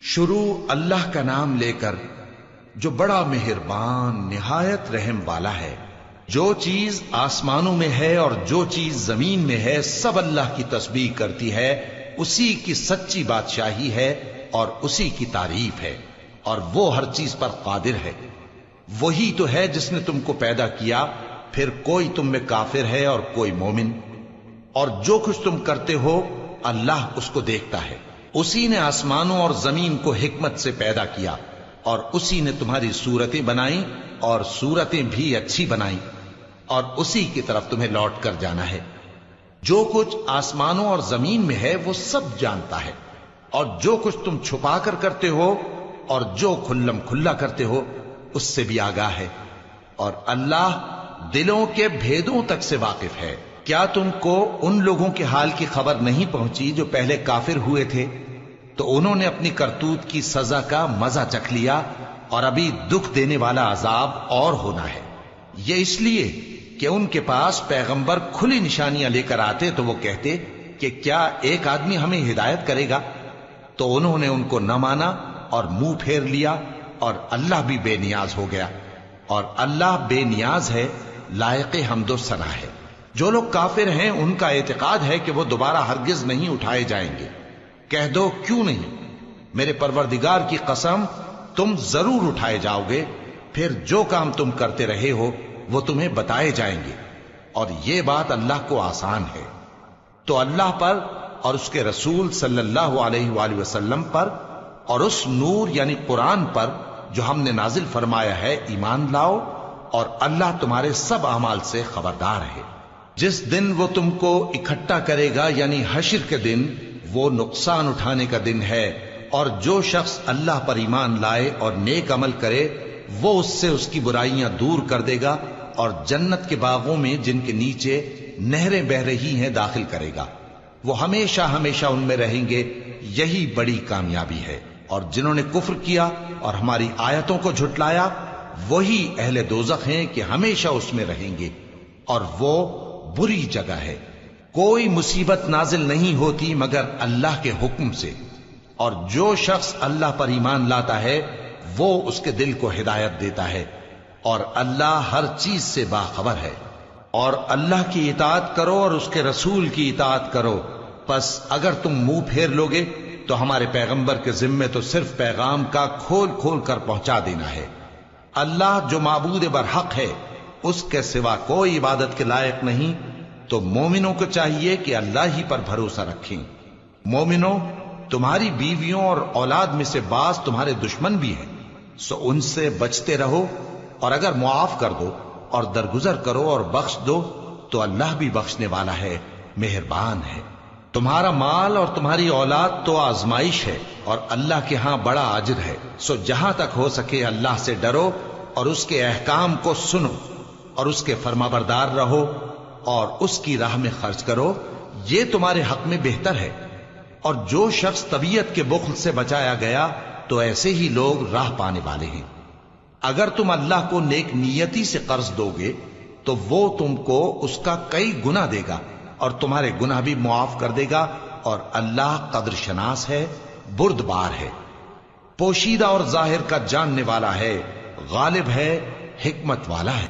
شروع اللہ کا نام لے کر جو بڑا مہربان نہایت رحم والا ہے۔ جو چیز آسمانوں میں ہے اور جو چیز زمین میں ہے سب اللہ کی تسبیح کرتی ہے، اسی کی سچی بادشاہی ہے اور اسی کی تعریف ہے، اور وہ ہر چیز پر قادر ہے۔ وہی تو ہے جس نے تم کو پیدا کیا، پھر کوئی تم میں کافر ہے اور کوئی مومن، اور جو کچھ تم کرتے ہو اللہ اس کو دیکھتا ہے۔ اسی نے آسمانوں اور زمین کو حکمت سے پیدا کیا، اور اسی نے تمہاری صورتیں بنائیں اور صورتیں بھی اچھی بنائیں، اور اسی کی طرف تمہیں لوٹ کر جانا ہے۔ جو کچھ آسمانوں اور زمین میں ہے وہ سب جانتا ہے، اور جو کچھ تم چھپا کر کرتے ہو اور جو کھلم کھلا کرتے ہو اس سے بھی آگاہ ہے، اور اللہ دلوں کے بھیدوں تک سے واقف ہے۔ کیا تم کو ان لوگوں کے حال کی خبر نہیں پہنچی جو پہلے کافر ہوئے تھے؟ تو انہوں نے اپنی کرتوت کی سزا کا مزہ چکھ لیا، اور ابھی دکھ دینے والا عذاب اور ہونا ہے۔ یہ اس لیے کہ ان کے پاس پیغمبر کھلی نشانیاں لے کر آتے تو وہ کہتے کہ کیا ایک آدمی ہمیں ہدایت کرے گا؟ تو انہوں نے ان کو نہ مانا اور منہ پھیر لیا، اور اللہ بھی بے نیاز ہو گیا، اور اللہ بے نیاز ہے، لائق حمد و ثنا ہے۔ جو لوگ کافر ہیں ان کا اعتقاد ہے کہ وہ دوبارہ ہرگز نہیں اٹھائے جائیں گے۔ کہہ دو کیوں نہیں؟ میرے پروردگار کی قسم تم ضرور اٹھائے جاؤ گے، پھر جو کام تم کرتے رہے ہو وہ تمہیں بتائے جائیں گے، اور یہ بات اللہ کو آسان ہے۔ تو اللہ پر اور اس کے رسول صلی اللہ علیہ وآلہ وسلم پر اور اس نور یعنی قرآن پر جو ہم نے نازل فرمایا ہے ایمان لاؤ، اور اللہ تمہارے سب اعمال سے خبردار ہے۔ جس دن وہ تم کو اکٹھا کرے گا یعنی حشر کے دن، وہ نقصان اٹھانے کا دن ہے، اور جو شخص اللہ پر ایمان لائے اور نیک عمل کرے وہ اس سے اس کی برائیاں دور کر دے گا، اور جنت کے باغوں میں جن کے نیچے نہریں بہ رہی ہیں داخل کرے گا۔ وہ ہمیشہ ہمیشہ ان میں رہیں گے، یہی بڑی کامیابی ہے۔ اور جنہوں نے کفر کیا اور ہماری آیتوں کو جھٹلایا وہی اہل دوزخ ہیں کہ ہمیشہ اس میں رہیں گے، اور وہ بری جگہ ہے۔ کوئی مصیبت نازل نہیں ہوتی مگر اللہ کے حکم سے، اور جو شخص اللہ پر ایمان لاتا ہے وہ اس کے دل کو ہدایت دیتا ہے، اور اللہ ہر چیز سے باخبر ہے۔ اور اللہ کی اطاعت کرو اور اس کے رسول کی اطاعت کرو، پس اگر تم منہ پھیر لوگے تو ہمارے پیغمبر کے ذمے تو صرف پیغام کا کھول کھول کر پہنچا دینا ہے۔ اللہ جو معبود برحق ہے اس کے سوا کوئی عبادت کے لائق نہیں، تو مومنوں کو چاہیے کہ اللہ ہی پر بھروسہ رکھیں۔ مومنوں، تمہاری بیویوں اور اولاد میں سے بعض تمہارے دشمن بھی ہیں، سو ان سے بچتے رہو، اور اگر معاف کر دو اور درگزر کرو اور بخش دو تو اللہ بھی بخشنے والا ہے، مہربان ہے۔ تمہارا مال اور تمہاری اولاد تو آزمائش ہے، اور اللہ کے ہاں بڑا اجر ہے، سو جہاں تک ہو سکے اللہ سے ڈرو اور اس کے احکام کو سنو، اور اس کے فرمانبردار رہو، اور اس کی راہ میں خرچ کرو، یہ تمہارے حق میں بہتر ہے۔ اور جو شخص طبیعت کے بخل سے بچایا گیا تو ایسے ہی لوگ راہ پانے والے ہیں۔ اگر تم اللہ کو نیک نیتی سے قرض دو گے تو وہ تم کو اس کا کئی گنا دے گا، اور تمہارے گناہ بھی معاف کر دے گا، اور اللہ قدر شناس ہے، بردبار ہے، پوشیدہ اور ظاہر کا جاننے والا ہے، غالب ہے، حکمت والا ہے۔